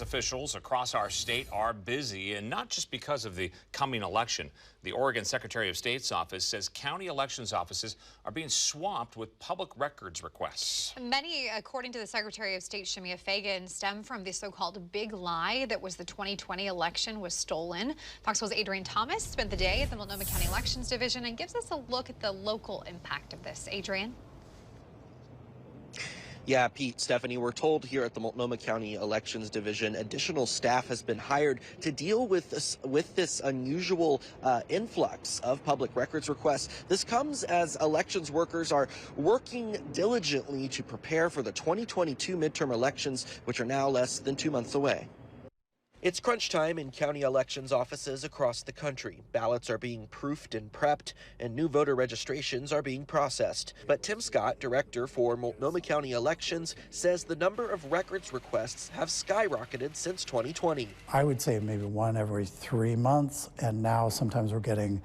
Officials across our state are busy, and not just because of the coming election. The Oregon Secretary of State's office says county elections offices are being swamped with public records requests. Many, according to the Secretary of State, Shemia Fagan, stem from the so-called big lie that was the 2020 election was stolen. Fox 12's Adrian Thomas spent the day at the Multnomah County Elections Division and gives us a look at the local impact of this. Adrian? Yeah, Pete, Stephanie, we're told here at the Multnomah County Elections Division, additional staff has been hired to deal with this unusual influx of public records requests. This comes as elections workers are working diligently to prepare for the 2022 midterm elections, which are now less than 2 months away. It's crunch time in county elections offices across the country. Ballots are being proofed and prepped, and new voter registrations are being processed. But Tim Scott, director for Multnomah County Elections, says the number of records requests have skyrocketed since 2020. I would say maybe one every 3 months, and now sometimes we're getting,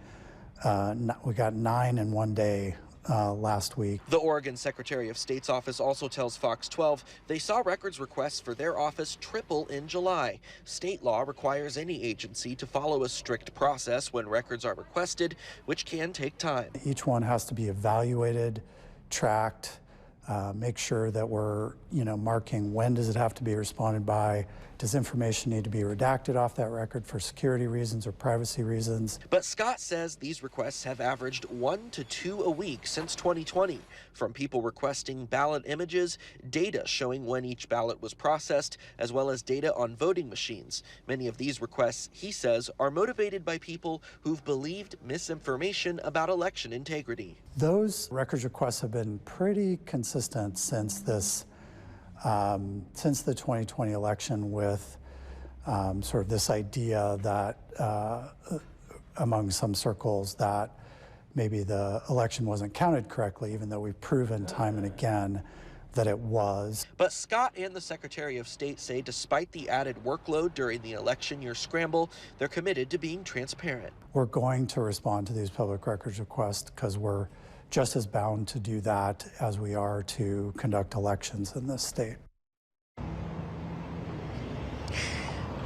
we got 9 in one day. Last week. The Oregon Secretary of State's office also tells Fox 12 they saw records requests for their office triple in July. State law requires any agency to follow a strict process when records are requested, which can take time. Each one has to be evaluated, tracked, make sure that we're, marking when does it have to be responded by. Does information need to be redacted off that record for security reasons or privacy reasons? But Scott says these requests have averaged 1 to 2 a week since 2020, from people requesting ballot images, data showing when each ballot was processed, as well as data on voting machines. Many of these requests, he says, are motivated by people who've believed misinformation about election integrity. Those records requests have been pretty consistent since the 2020 election, with sort of this idea that among some circles that maybe the election wasn't counted correctly, even though we've proven time and again that it was. But Scott and the Secretary of State say despite the added workload during the election year scramble, they're committed to being transparent. We're going to respond to these public records requests because we're just as bound to do that as we are to conduct elections in this state.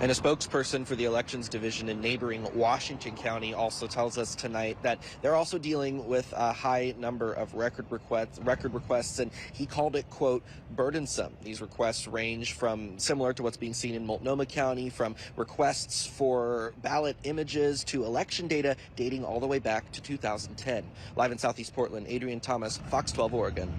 And a spokesperson for the Elections Division in neighboring Washington County also tells us tonight that they're also dealing with a high number of record requests, and he called it, quote, burdensome. These requests range from, similar to what's being seen in Multnomah County, from requests for ballot images to election data dating all the way back to 2010. Live in Southeast Portland, Adrian Thomas, Fox 12 Oregon.